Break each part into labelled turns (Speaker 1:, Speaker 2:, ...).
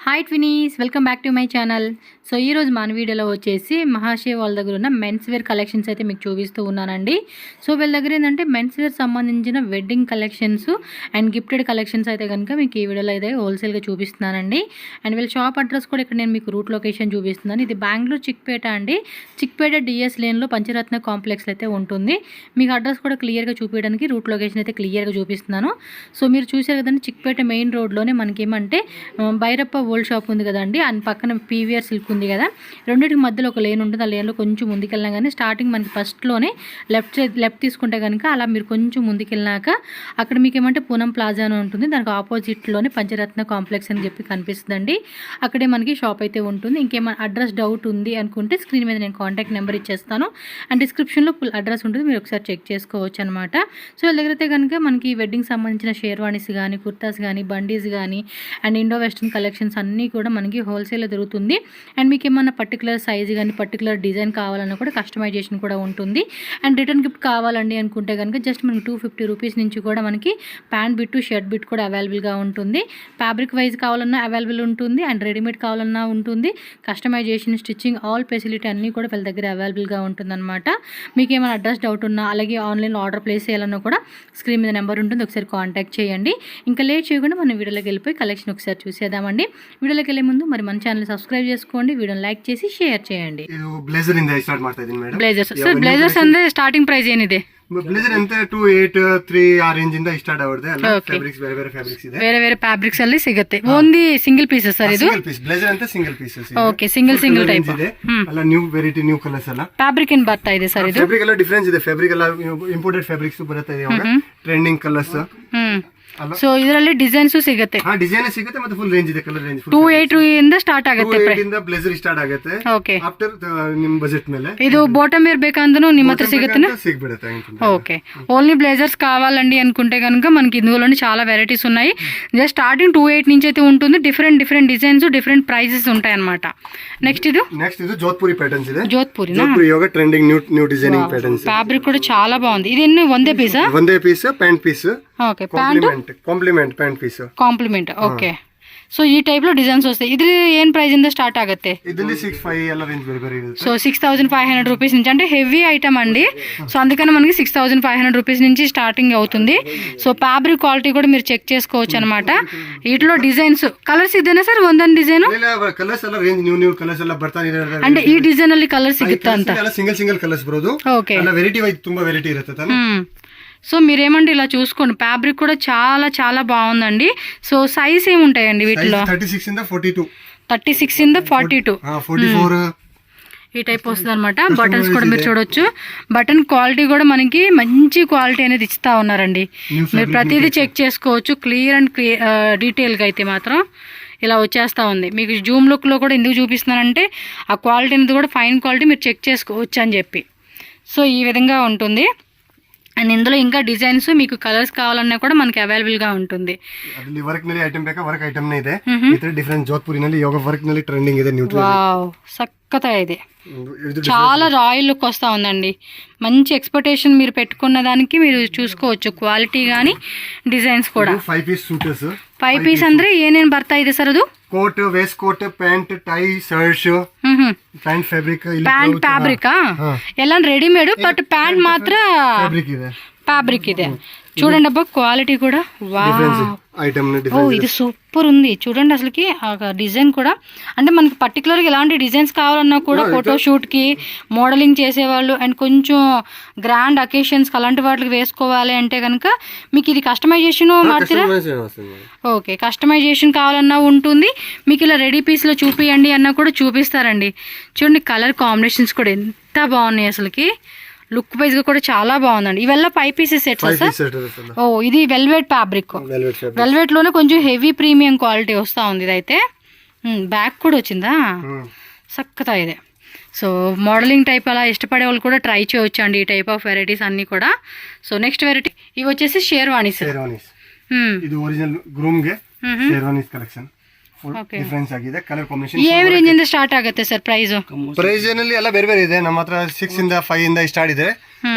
Speaker 1: Hi twinnies, welcome back to my channel. So ఈరోజు మన వీడియోలో వచ్చేసి మహాశివ వాళ్ళ దగ్గర ఉన్న మెన్స్ వేర్ కలెక్షన్స్ అయితే మీకు చూపిస్తూ ఉన్నానండి. సో వీళ్ళ దగ్గర ఏంటంటే మెన్స్ వేర్ సంబంధించిన wedding collections and gifted collections అయితే కనుక మీకు ఈ వీడియోలో అయితే హోల్సేల్గా చూపిస్తున్నానండి. అండ్ వీళ్ళ షాప్ అడ్రస్ కూడా ఇక్కడ నేను మీకు రూట్ లొకేషన్ చూపిస్తున్నాను. ఇది బెంగళూరు చిక్పేట అండి. చిక్పేట డిఎస్ లేన్లో పంచరత్న కాంప్లెక్స్ అయితే ఉంటుంది. మీకు అడ్రస్ కూడా క్లియర్గా చూపించడానికి రూట్ లొకేషన్ అయితే క్లియర్గా చూపిస్తున్నాను. సో మీరు చూసారు కదండి, చిక్పేట మెయిన్ రోడ్లోనే మనకేమంటే భైరప్ప ఓల్డ్ షాప్ ఉంది కదండి, అండ్ పక్కన పీవీఆర్ సిల్క్ ఉంది కదా, రెండింటికి మధ్యలో ఒక లేన్ ఉంటుంది. ఆ లేన్లో కొంచెం ముందుకెళ్ళినా కానీ స్టార్టింగ్ మనకి ఫస్ట్లోనే లెఫ్ట్ తీసుకుంటే కనుక అలా మీరు కొంచెం ముందుకెళ్ళినాక అక్కడ మీకు ఏమంటే పూనం ప్లాజా అని ఉంటుంది. దానికి ఆపోజిట్లోనే పంచరత్న కాంప్లెక్స్ అని చెప్పి కనిపిస్తుందండి. అక్కడే మనకి షాప్ అయితే ఉంటుంది. ఇంకేమైనా అడ్రస్ డౌట్ ఉంది అనుకుంటే స్క్రీన్ మీద నేను కాంటాక్ట్ నెంబర్ ఇచ్చేస్తాను అండ్ డిస్క్రిప్షన్లో ఫుల్ అడ్రస్ ఉంటుంది, మీరు ఒకసారి చెక్ చేసుకోవచ్చు అనమాట. సో వీళ్ళ దగ్గర అయితే కనుక మనకి వెడ్డింగ్ సంబంధించిన షేర్వాణీస్ కానీ, కుర్తాస్ కానీ, బండీస్ కానీ అండ్ ఇండో వెస్ట్రన్ కలెక్షన్స్ అన్నీ కూడా మనకి హోల్సేల్లో దొరుకుతుంది. అండ్ మీకు ఏమన్నా పర్టికులర్ సైజ్ కానీ పర్టికులర్ డిజైన్ కావాలన్నా కూడా కస్టమైజేషన్ కూడా ఉంటుంది. అండ్ రిటర్న్ గిఫ్ట్ కావాలండి అనుకుంటే కనుక జస్ట్ మనకి 250 రూపీస్ నుంచి కూడా మనకి ప్యాంట్ బిట్ షర్ట్ బిట్ కూడా అవైలబుల్గా ఉంటుంది. ఫ్యాబ్రిక్ వైజ్ కావాలన్నా అవైలబుల్ ఉంటుంది అండ్ రెడీమేడ్ కావాలన్నా ఉంటుంది. కస్టమైజేషన్, స్టిచ్చింగ్ ఆల్ ఫెసిలిటీ అన్నీ కూడా వీళ్ళ దగ్గర అవైలబుల్గా ఉంటుందన్నమాట. మీకు ఏమైనా అడ్రస్ డౌట్ ఉన్నా అలాగే ఆన్లైన్లో ఆర్డర్ ప్లేస్ చేయాలన్నా కూడా స్క్రీన్ మీద నెంబర్ ఉంటుంది, ఒకసారి కాంటాక్ట్ చేయండి. ఇంకా లేట్ చేయకుండా మనం వీడియోలోకి వెళ్ళిపోయి కలెక్షన్ ఒకసారి చూసేద్దామండి. వీడియోలోకి వెళ్ళే ముందు మరి మన ఛానల్ సబ్స్క్రైబ్ చేసుకోండి, వీడియోని లైక్ చేసి ಶೇರ್ చేయండి.
Speaker 2: ಇದು ಬ್ಲೇಸರ್ ಇಂದ ಸ್ಟಾರ್ಟ್ ಮಾಡ್ತಾ ಇದೀನಿ ಮೇಡಂ.
Speaker 1: ಬ್ಲೇಸರ್ಸ್ ಸರ್, ಬ್ಲೇಸರ್ಸ್ ಅಂದ್ರೆ ಸ್ಟಾರ್ಟಿಂಗ್ ಪ್ರೈಸ್ ಏನಿದೆ?
Speaker 2: ಬ್ಲೇಸರ್ ಅಂತ 283 ಆ ರೇಂಜ್ ಇಂದ ಸ್ಟಾರ್ಟ್ ಆಗುತ್ತೆ. ಎಲ್ಲ ಫ್ಯಾಬ್ರಿಕ್ಸ್ ಬೇರೆ ಬೇರೆ ಫ್ಯಾಬ್ರಿಕ್ಸ್ ಇದೆ,
Speaker 1: ಬೇರೆ ಬೇರೆ ಫ್ಯಾಬ್ರಿಕ್ಸ್ ಅಲ್ಲಿ ಸಿಗುತ್ತೆ. ಓನ್ಲಿ ಸಿಂಗಲ್ ಪೀಸಸ್ ಸರ್ ಇದು?
Speaker 2: ಸಿಂಗಲ್ ಪೀಸ್ ಬ್ಲೇಸರ್ ಅಂತ ಸಿಂಗಲ್ ಪೀಸಸ್ ಇದೆ.
Speaker 1: ಓಕೆ, ಸಿಂಗಲ್ ಟೈಪ್
Speaker 2: ಇದೆ. ಎಲ್ಲ ನ್ಯೂ ವೆರೈಟಿ, ನ್ಯೂ ಕಲರ್ಸ್ ಎಲ್ಲ.
Speaker 1: ಫ್ಯಾಬ್ರಿಕ್ ಏನ್ ಬರ್ತಾ ಇದೆ ಸರ್ ಇದು?
Speaker 2: ಫ್ಯಾಬ್ರಿಕ್ ಎಲ್ಲ ಡಿಫರೆನ್ಸ್ ಇದೆ. ಫ್ಯಾಬ್ರಿಕ್ ಎಲ್ಲ ಇಂಪೋರ್ಟೆಡ್ ಫ್ಯಾಬ್ರಿಕ್ಸ್ ಬರುತ್ತೆ ಇವಾಗ, ಟ್ರೆಂಡಿಂಗ್ ಕಲರ್ಸ್.
Speaker 1: ಸೊ ಇದರಲ್ಲಿ ಡಿಸೈನ್ಸ್ ಸಿಗುತ್ತೆ?
Speaker 2: ಡಿಸೈನ್ ಸಿಗುತ್ತೆ ಮತ್ತೆ ಫುಲ್ ರೇಂಜ್ ಇದೆ, ಕಲರ್ ರೇಂಜ್
Speaker 1: 280 ಇಂದ ಸ್ಟಾರ್ಟ್ ಆಗುತ್ತೆ.
Speaker 2: 280 ಇಂದ ಬ್ಲೇಸರ್ ಸ್ಟಾರ್ಟ್ ಆಗುತ್ತೆ.
Speaker 1: ಓಕೆ,
Speaker 2: ಆಫ್ಟರ್ ನಿಮ್ಮ ಬಜೆಟ್ ಮೇಲೆ.
Speaker 1: ಇದು ಬಾಟಮ್ వేర్ ಬೇಕಂದ್ರೂ ನಿಮ್ಮ ಹತ್ರ సిగుతేనా?
Speaker 2: సిగుబెడతా.
Speaker 1: ఓకే, ఓన్లీ బ్లేజర్స్ కావాలండి అనుకుంటే కనుక మనకి ఇందులోనే చాలా వెరైటీస్ ఉన్నాయి. జస్ట్ స్టార్టింగ్ 28 నుంచి అయితే ఉంటుంది. డిఫరెంట్ డిజైన్స్, డిఫరెంట్ ప్రైసెస్ ఉంటాయి అన్నమాట. నెక్స్ట్ ఇది
Speaker 2: జోధ్పూరి ప్యాటర్న్స్ ಇದೆ.
Speaker 1: Jodhpuri
Speaker 2: yoga trending new designing patterns.
Speaker 1: Fabric కూడా చాలా బాగుంది. ఇది ఎన్ని ಒಂದೇ పీసా?
Speaker 2: ಒಂದೇ piece pant piece.
Speaker 1: Okay, pant
Speaker 2: complement pant piece
Speaker 1: complement. Okay, so ಈ ಟೈಪ್ లో డిజైన్స్ వస్తాయి. ఇది ఏం ప్రైస్ ఇంದ స్టార్ట్ ఆಗುತ್ತೆ?
Speaker 2: ಇದರಲ್ಲಿ 65 ಎಲ್ಲ రేంజ్ ಬೇರೆ ಬೇರೆ ಇದೆ.
Speaker 1: సో 6500 రూపీస్ నుంచి, అంటే హెవీ ఐటమ్ అండి. సో అందుకని మనకి 6500 రూపీస్ నుంచి స్టార్టింగ్ అవుతుంది. సో ఫ్యాబ్రిక్ క్వాలిటీ కూడా మీరు చెక్ చేసుకోవచ్చు అనమాట. వీటిలో డిజైన్స్, కలర్స్ ఇదేనా సార్? ಒಂದೊಂದು ಡಿಸೈನ್
Speaker 2: ಕಲರ್ಸ್ ಎಲ್ಲ ರೇಂಜ್ ನ್ಯೂ ಕಲರ್ಸ್ ಎಲ್ಲ ಬರ್ತಾ ಇದೆ.
Speaker 1: అంటే ಈ ಡಿಸೈನ್ ಅಲ್ಲಿ ಕಲರ್ ಸಿಗುತ್ತೆ ಅಂತ?
Speaker 2: ಎಲ್ಲ ಸಿಂಗಲ್ ಕಲರ್ಸ್ ಬರೋದು.
Speaker 1: ಓಕೆ,
Speaker 2: ಎಲ್ಲ ವೆರೈಟಿ ವೈಸ್ ತುಂಬಾ ವೆರೈಟಿ ಇರುತ್ತೆ ತಾನೆ.
Speaker 1: సో మీరేమంటే ఇలా చూసుకోండి, ఫ్యాబ్రిక్ కూడా చాలా చాలా బాగుందండి. సో సైజ్ ఏముంటాయండి వీటిలో?
Speaker 2: 36 ఇంద 42.
Speaker 1: 36 ఇంద 42,
Speaker 2: 44
Speaker 1: ఈ టైప్ వస్తుంది అనమాట. బటన్స్ కూడా మీరు చూడొచ్చు. బటన్ క్వాలిటీ కూడా మనకి మంచి క్వాలిటీ అనేది ఇస్తా ఉన్నారండి. మీరు ప్రతిదీ చెక్ చేసుకోవచ్చు క్లియర్ అండ్ డీటెయిల్గా. అయితే మాత్రం ఇలా వచ్చేస్తూ ఉంది. మీకు జూమ్ లుక్లో కూడా ఎందుకు చూపిస్తున్నానంటే ఆ క్వాలిటీ అనేది కూడా ఫైన్ క్వాలిటీ మీరు చెక్ చేసుకోవచ్చు అని చెప్పి. సో ఈ విధంగా ఉంటుంది. అండ్ ఇందులో ఇంకా డిజైన్స్, మీకు కలర్స్ కావాలన్నా కూడా మనకి అవైలబుల్ గా ఉంటుంది.
Speaker 2: ಅದರಲ್ಲಿ ವರ್ಕ್ ನಲ್ಲಿ ಐಟಮ್ ಬೇಕಾ ವರ್ಕ್ ಐಟಮ್ ನೇ ಇದೆ. ಈ ತರ ಡಿಫರೆಂಟ್ ಜೋಧ್ಪುರಿನಲ್ಲಿ ಯೋಗ ವರ್ಕ್ ನಲ್ಲಿ ಟ್ರೆಂಡಿಂಗ್ ಇದೆ. ನ್ಯೂಟ್ರಲ್
Speaker 1: వావ్, సక్కతా ఇది చాలా రాయల్ లుక్ వస్తూ ఉందండి. మంచి ఎక్స్పెక్టేషన్ మీరు పెట్టుకున్న దానికి మీరు చూసుకోవచ్చు క్వాలిటీ కానీ డిజైన్స్ కూడా.
Speaker 2: 5 ಪೀಸ್ ಸೂಟರ್ಸ್.
Speaker 1: 5 ಪೀಸ್ ಅಂದ್ರೆ ಏನೇನು ಬರ್ತಾ ಇದೆ ಸರ್ ಅದು?
Speaker 2: Coat, waist coat, pant, tie, shirts, pant fabric.
Speaker 1: Pant fabric ಎಲ್ಲ రెడీమేడ్, బట్ ప్యాంట్ మాత్రం ఫ్యాబ్రిక్ ಇದೆ. చూడండి అబ్బా, క్వాలిటీ కూడా ఓ ఇది సూపర్ ఉంది. చూడండి అసలుకి డిజైన్ కూడా, అంటే మనకి పర్టికులర్గా ఎలాంటి డిజైన్స్ కావాలన్నా కూడా ఫోటోషూట్కి, మోడలింగ్ చేసేవాళ్ళు అండ్ కొంచెం గ్రాండ్ అకేషన్స్కి అలాంటి వాటికి వేసుకోవాలి అంటే కనుక మీకు ఇది కస్టమైజేషన్ మార్చారా? ఓకే, కస్టమైజేషన్ కావాలన్నా ఉంటుంది. మీకు ఇలా రెడీ పీస్లో చూపియండి అన్నా కూడా చూపిస్తారండి. చూడండి కలర్ కాంబినేషన్స్ కూడా ఎంత బాగున్నాయి అసలుకి. లుక్ వైజ్ గా కూడా చాలా బాగుందండి. ఇవెల్ల 5 పీసెస్ సెట్స్ సార్? ఓ ఇది వెల్వెట్ ఫ్యాబ్రిక్. వెల్వెట్ లోనే కొంచెం హెవీ ప్రీమియం క్వాలిటీ వస్తా ఉంది. ఇదైతే బ్యాక్ కూడా వచ్చిందా, సక్కతా ఇదే. సో మోడలింగ్ టైప్ అలా ఇష్టపడే వాళ్ళు కూడా ట్రై చేయొచ్చు అండి ఈ టైప్ ఆఫ్ వెరైటీస్ అన్ని కూడా. సో నెక్స్ట్ వెరైటీ ఇవి వచ్చేసి షేర్వాణీస్.
Speaker 2: ఇది ఒరిజినల్ గ్రూమ్ ಗೆ షేర్వాణీస్ కలెక్షన్. ಡಿಫರೆನ್ಸ್ ಆಗಿದೆ. ಕಲರ್ ಕಾಂಬಿನೇಷನ್
Speaker 1: ಯಾವ ರೇಂಜ್ ಇಂದ ಸ್ಟಾರ್ಟ್ ಆಗುತ್ತೆ ಸರ್ ಪ್ರೈಸ್?
Speaker 2: ಪ್ರೈಸ್ ನಲ್ಲಿ ಎಲ್ಲ ಬೇರೆ ಬೇರೆ ಇದೆ. ನಮ್ಮ ಹತ್ರ 6 ಇಂದ 5 ಇಂದ ಸ್ಟಾರ್ಟ್ ಇದೆ.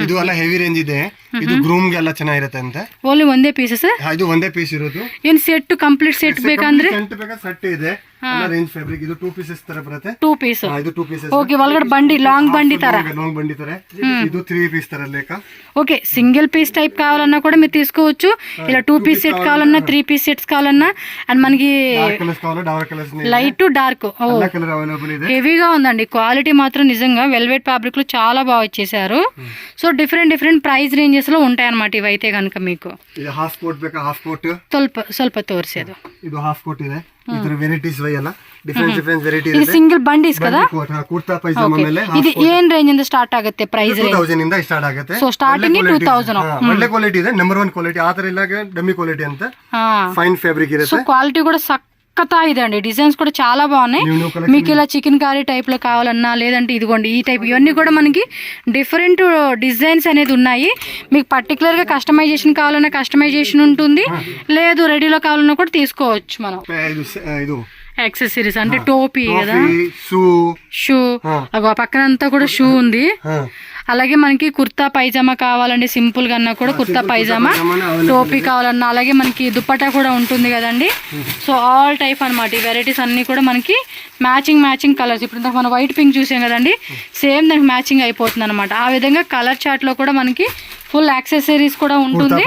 Speaker 2: ಇದು ಎಲ್ಲ ಹೆವಿ ರೇಂಜ್ ಇದೆ. ಇದು ಗ್ರೂಮ್ ಗೆ ಎಲ್ಲ ಚೆನ್ನಾಗಿರುತ್ತೆ ಅಂತ.
Speaker 1: ಓನ್ಲಿ ಒಂದೇ ಪೀಸ್ ಸರ್?
Speaker 2: ಇದು ಒಂದೇ ಪೀಸ್ ಇರೋದು.
Speaker 1: ಏನ್ ಸೆಟ್ ಕಂಪ್ಲೀಟ್ ಸೆಟ್ ಬೇಕಂದ್ರೆ?
Speaker 2: ಸೆಟ್ ಬೇಕಾ? ಸೆಟ್ ಇದೆ. ರೇಂಜ್ ಫ್ಯಾಬ್ರಿಕ್ ಇದು 2 ಪೀಸಸ್ ತರ ಬರುತ್ತೆ.
Speaker 1: 2 ಪೀಸ್.
Speaker 2: ಇದು 2 ಪೀಸಸ್.
Speaker 1: ಓಕೆ, ಒಳಗಡೆ ಬಂಡಿ ಲಾಂಗ್ బండి ತರ.
Speaker 2: లాంగ్ బండి ತರ. ಇದು 3 పీస్ ತರ లేక.
Speaker 1: ఓకే, సింగిల్ పీస్ టైప్ కావాలన్నా కూడా మీరు తీసుకోవచ్చు. ఇలా 2 పీస్ సెట్ కావాలన్నా, 3 పీస్ సెట్స్ కావాలన్నా, అండ్ మనకి
Speaker 2: కలర్స్ కావాలా, dark colours
Speaker 1: light to dark
Speaker 2: అన్ని కలర్ అవైలబుల్ ಇದೆ.
Speaker 1: హెవీగా ఉందండి, క్వాలిటీ మాత్రం నిజంగా వెల్వెట్ ఫ్యాబ్రిక్ లో చాలా బాగా ఇచ్చేసారు. సో డిఫరెంట్ ప్రైస్ రేంజెస్ లో ఉంటాయి అన్నమాట ఇవైతే కనుక మీకు.
Speaker 2: ಇದು ಹಾಫ್ ಕೋಟ್ ಬೇಕಾ, ಹಾಫ್ ಕೋಟ್
Speaker 1: ಸ್ವಲ್ಪ ತೋರಿಸೋದು.
Speaker 2: ಇದು ಹಾಫ್ ಕೋಟ್ ಇದೆ. ಇದರ ವೆರೈಟೀಸ್ ವೈಯಲ್ಲ, ಡಿಫರೆಂಟ್ ವೆರೈಟಿ ಇದೆ.
Speaker 1: ಇದು సింగిల్ బండిస్ కదా.
Speaker 2: ಕುರ್ತಾ ಪೈಜಾಮಾ ಮೇಲೆ
Speaker 1: ಇದು ಏನ್ ರೇಂಜ್ ಇಂದ ಸ್ಟಾರ್ಟ್ ಆಗುತ್ತೆ ಪ್ರೈಸ್?
Speaker 2: 2000 ಇಂದ ಸ್ಟಾರ್ಟ್ ಆಗುತ್ತೆ.
Speaker 1: So starting 2000.
Speaker 2: ಒಳ್ಳೆ ಕ್ವಾಲಿಟಿ ಇದೆ, ನಂಬರ್ 1 ಕ್ವಾಲಿಟಿ. ಆ ತರ ಇಲ್ಲ ಡಮ್ಮಿ ಕ್ವಾಲಿಟಿ ಅಂತ ಫೈನ್ ಫ್ಯಾಬ್ರಿಕ್ ಇರುತ್ತೆ.
Speaker 1: సో క్వాలిటీ కూడా సక్కతా ಇದೆ అండి. డిజైన్స్ కూడా చాలా బాగున్నాయి. మీకు ఇలా చికెన్ కర్రీ టైప్ లో కావాలన్నా, లేదంటే ఇదిగోండి ఈ టైప్, ఇవన్నీ కూడా మనకి డిఫరెంట్ డిజైన్స్ అనేది ఉన్నాయి. మీకు పర్టికులర్ గా కస్టమైజేషన్ కావాలన్నా కస్టమైజేషన్ ఉంటుంది, లేదు రెడీలో కావాలన్నా కూడా తీసుకోవచ్చు మనం.
Speaker 2: ಇದು
Speaker 1: యాక్సెసరీస్ అంటే టోపీ కదా, షూ, అగో పక్కన అంతా కూడా షూ ఉంది. అలాగే మనకి కుర్తా పైజామా కావాలండి, సింపుల్ గా అన్నా కూడా కుర్తా పైజామా, టోపీ కావాలన్నా, అలాగే మనకి దుప్పటా కూడా ఉంటుంది కదండి. సో ఆల్ టైప్ అన్నమాట. ఈ వెరైటీస్ అన్ని కూడా మనకి మ్యాచింగ్ కలర్స్. ఇప్పుడు మనం వైట్ పింక్ చూసాం కదండి, సేమ్ దానికి మ్యాచింగ్ అయిపోతుంది అనమాట. ఆ విధంగా కలర్ చార్ట్ లో కూడా మనకి ఫుల్ యాక్సెసరీస్ కూడా ఉంటుంది.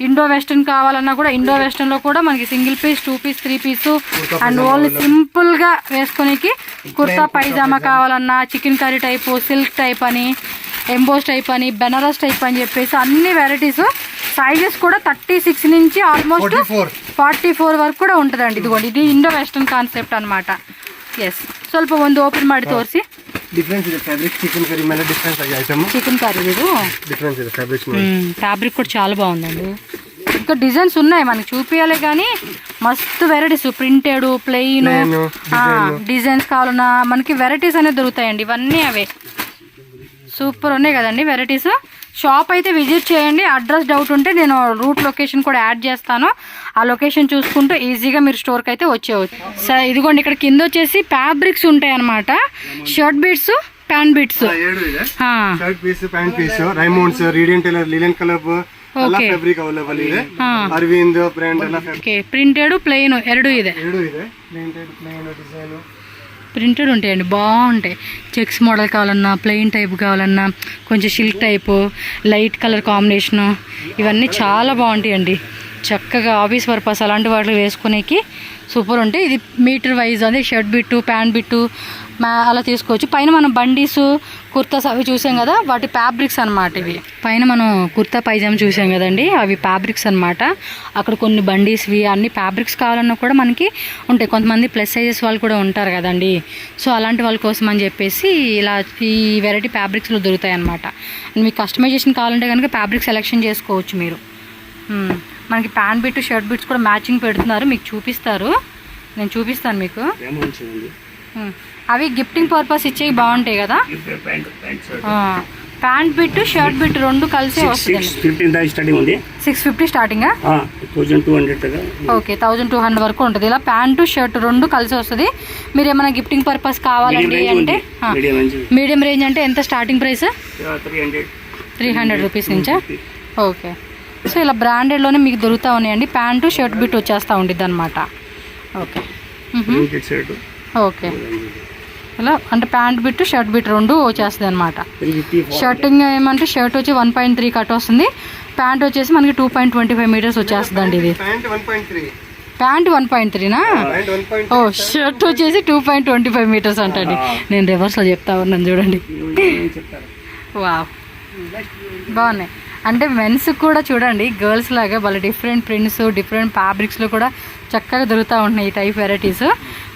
Speaker 1: ఇండో వెస్టర్న్ కావాలన్నా కూడా ఇండో వెస్టర్న్ లో కూడా మనకి single piece, 2 piece, 3 piece, and only simple గా వేసుకునేకి కుర్తా పైజామా కావాలన్నా, chikankari type, silk type అని, ఎంబోస్ టైప్ అని, బెనారస్ టైప్ అని చెప్పేసి అన్ని వెరైటీస్. సైజెస్ కూడా 36 నుంచి ఆల్మోస్ట్ 44 వరకు కూడా ఉంటుందండి. ఇదిగోండి, ఇది ఇండో వెస్టర్న్ కాన్సెప్ట్ అనమాట. ఎస్, ಸ್ವಲ್ಪ ಒಂದು ಓಪನ್ ಮಾಡಿ ತೋರಿಸಿ.
Speaker 2: ಡಿಫರೆನ್ಸ್ ಇದೆ ಫ್ಯಾಬ್ರಿಕ್. ಚಿಕನ್ ಕರಿ ಮೇಲೆ ಡಿಫರೆನ್ಸ್ ಆಗಿ ಐಟಮ್.
Speaker 1: చికెన్ కర్రీ ఇది
Speaker 2: ಡಿಫರೆನ್ಸ್ ಇದೆ ಫ್ಯಾಬ್ರಿಕ್ಸ್.
Speaker 1: ఫ్యాబ్రిక్ కూడా చాలా బాగుందండి. ఇంకా డిజైన్స్ ఉన్నాయి మనకి చూపించాలి కానీ మస్తు వెరైటీస్, ప్రింటెడ్, ప్లెయిన్ డిజైన్స్ కావాలన్నా మనకి వెరైటీస్ అనేది దొరుకుతాయండి. ఇవన్నీ అవే సూపర్ ఉన్నాయి కదండి వెరైటీస్. షాప్ అయితే విజిట్ చేయండి. అడ్రస్ డౌట్ ఉంటే నేను రూట్ లొకేషన్ కూడా యాడ్ చేస్తాను. ఆ లొకేషన్ చూసుకుంటూ ఈజీగా మీరు స్టోర్కి అయితే వచ్చేవచ్చు. సరే, ఇదిగోండి ఇక్కడ కింద వచ్చేసి ఫ్యాబ్రిక్స్ ఉంటాయి అన్నమాట. Shirt bits, pant bits,
Speaker 2: shirt piece, pant piece, Raymonds, radiant linen colour ಎಲ್ಲ ಫ್ಯಾಬ್ರಿಕ್ ಅವೈಲೇಬಲ್ ಇದೆ. ಅರವಿಂದ್ ಬ್ರ್ಯಾಂಡ್ ಎಲ್ಲ
Speaker 1: ప్రింటెడ్, ప్లెయిన్ ಎರಡು ಇದೆ.
Speaker 2: ಪ್ರಿಂಟೆಡ್, ಪ್ಲೈನ್ ಡಿಸೈನ್,
Speaker 1: ప్రింటెడ్ ఉంటాయండి, బాగుంటాయి. చెక్స్ మోడల్ కావాలన్నా, ప్లెయిన్ టైప్ కావాలన్నా, కొంచెం silk type, light colour combination, ఇవన్నీ చాలా బాగుంటాయండి. చక్కగా ఆఫీస్ పర్పస్ అలాంటి వాటిలో వేసుకునేకి సూపర్ ఉంటాయి. ఇది మీటర్ వైజ్ అదే షర్ట్ బిట్టు, ప్యాంట్ బిట్టు అలా తీసుకోవచ్చు. పైన మనం బండీస్, కుర్తాస్ అవి చూసాం కదా, వాటి ఫ్యాబ్రిక్స్ అనమాట ఇవి. పైన మనం కుర్తా పైజామా చూసాం కదండి, అవి ఫ్యాబ్రిక్స్ అనమాట. అక్కడ కొన్ని బండీస్వి అన్ని ఫ్యాబ్రిక్స్ కావాలన్నా కూడా మనకి ఉంటాయి. కొంతమంది ప్లస్ సైజెస్ వాళ్ళు కూడా ఉంటారు కదండి. సో అలాంటి వాళ్ళ కోసం అని చెప్పేసి ఇలా ఈ వెరైటీ ఫ్యాబ్రిక్స్లో దొరుకుతాయి అనమాట. మీకు కస్టమైజేషన్ కావాలంటే కనుక ఫ్యాబ్రిక్ సెలెక్షన్ చేసుకోవచ్చు మీరు. మనకి ప్యాంట్ బిట్, షర్ట్ బిట్స్ కూడా మ్యాచింగ్ పెడుతున్నారు, మీకు చూపిస్తారు. నేను చూపిస్తాను మీకు. అవి గిఫ్టింగ్ పర్పస్ ఇచ్చేవి బాగుంటాయి కదా. ప్యాంట్ బిట్, షర్ట్ బిట్ రెండు కలిసి వస్తుంది. 650 స్టార్టింగ్. ఓకే, 1200 వరకు ఉంటుంది. ఇలా ప్యాంటు షర్ట్ రెండు కలిసి వస్తుంది. మీరు ఏమైనా గిఫ్టింగ్ పర్పస్ కావాలండి అంటే మీడియం రేంజ్ అంటే ఎంత స్టార్టింగ్ ప్రైస్? 300 రూపీస్ నుంచా? ఓకే. సో ఇలా బ్రాండెడ్లోనే మీకు దొరుకుతూ ఉన్నాయండి. ప్యాంటు షర్ట్ బిట్ వచ్చేస్తూ ఉంటుంది అనమాట. ఓకే ఓకే, ఇలా అంటే ప్యాంట్ బిట్, షర్ట్ బిట్ రెండు వచ్చేస్తుంది అనమాట. షర్టింగ్ ఏమంటే షర్ట్ వచ్చి 1.3 కట్ వస్తుంది, ప్యాంట్ వచ్చేసి మనకి 2.25 మీటర్స్ వచ్చేస్తుంది అండి. ఇది ప్యాంట్ 1.3నా? ఓ, షర్ట్ వచ్చేసి 2.25 మీటర్స్ అంటండి. నేను రివర్స్లో చెప్తా ఉన్నాను చూడండి. వావ్, బాగున్నాయి. అంటే మెన్స్ కూడా చూడండి, గర్ల్స్ లాగా వాళ్ళ డిఫరెంట్ ప్రింట్స్, డిఫరెంట్ ఫ్యాబ్రిక్స్లో కూడా చక్కగా దొరుకుతూ ఉంటున్నాయి ఈ టైప్ వెరైటీస్.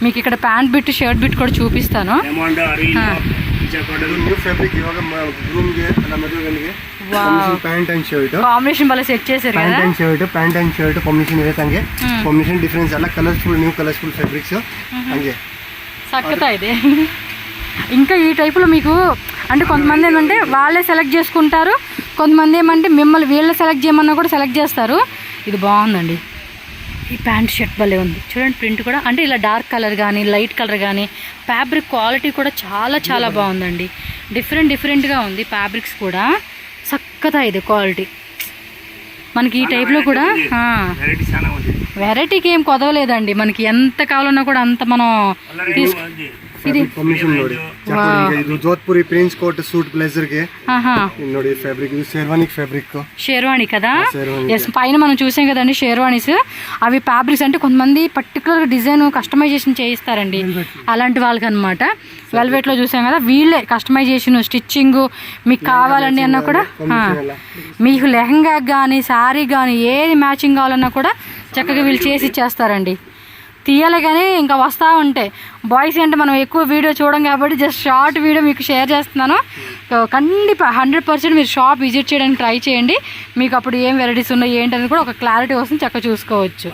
Speaker 1: మీకు ఇక్కడ ప్యాంట్ బిట్, షర్ట్ బిట్ కూడా చూపిస్తాను. ಕಾಂಬಿನೇಷನ್ ಬಲ ಸೆಟ್ చేశారు కదా.
Speaker 2: ಪ್ಯಾಂಟ್ ಅಂಡ್ ಶರ್ಟ್ ಕಾಂಬಿನೇಷನ್ ಇದೆ ತಂಗೆ. ಕಾಂಬಿನೇಷನ್ ಡಿಫರೆನ್ಸ್ ಎಲ್ಲ ಕಲರ್ಫುಲ್, ನ್ಯೂ ಕಲರ್ಫುಲ್ ಫ್ಯಾಬ್ರಿಕ್ಸ್ ಹಂಗೆ
Speaker 1: సక్కతా ಇದೆ. ఇంకా ఈ టైపులో మీకు అంటే కొంతమంది ఏంటంటే వాళ్ళే సెలెక్ట్ చేసుకుంటారు, కొంతమంది ఏమంటే మిమ్మల్ని వీళ్ళే సెలెక్ట్ చేయమన్నా కూడా సెలెక్ట్ చేస్తారు. ఇది బాగుందండి. ఈ ప్యాంట్ షర్ట్ భలే ఉంది చూడండి. ప్రింట్ కూడా అంటే ఇలా డార్క్ కలర్ కానీ, లైట్ కలర్ కానీ, ఫ్యాబ్రిక్ క్వాలిటీ కూడా చాలా చాలా బాగుందండి. డిఫరెంట్గా ఉంది ఫ్యాబ్రిక్స్ కూడా. చక్కగా ఇది క్వాలిటీ మనకి ఈ టైప్లో కూడా వెరైటీకి ఏం కొదవలేదండి, మనకి ఎంత కావాలన్నా కూడా అంత మనం
Speaker 2: ಇದು ಕಾಂಬಿನೇಷನ್ ನೋಡಿ ಇದು Jodhpuri prince coat suit blazer ಗೆ ನೋಡಿ ఫ్యాబ్రిక్ ఇది షేర్వాణి కదా. ఎస్, పైన మనం చూసాం కదండి షేర్వాణీస్. అవి ఫ్యాబ్రిక్స్ అంటే కొంతమంది పర్టికులర్ డిజైన్ కస్టమైజేషన్ చేయిస్తారండి, అలాంటి వాళ్ళకి అనమాట. వెల్వెట్ లో చూసాం కదా, వీళ్ళే కస్టమైజేషన్ స్టిచ్చింగ్ మీకు కావాలండి అన్నా కూడా, మీకు లెహంగా కానీ శారీ కానీ ఏది మ్యాచింగ్ కావాలన్నా కూడా చక్కగా వీళ్ళు చేసి ఇచ్చేస్తారండి. తీయాలి కానీ ఇంకా వస్తూ ఉంటాయి. బాయ్స్ అంటే మనం ఎక్కువ వీడియో చూడం కాబట్టి జస్ట్ షార్ట్ వీడియో మీకు షేర్ చేస్తున్నాను. ఖండితంగా 100% మీరు షాప్ విజిట్ చేయడానికి ట్రై చేయండి. మీకు అప్పుడు ఏం వెరైటీస్ ఉన్నాయి ఏంటనేది కూడా ఒక క్లారిటీ వస్తుంది, చక్కగా చూసుకోవచ్చు.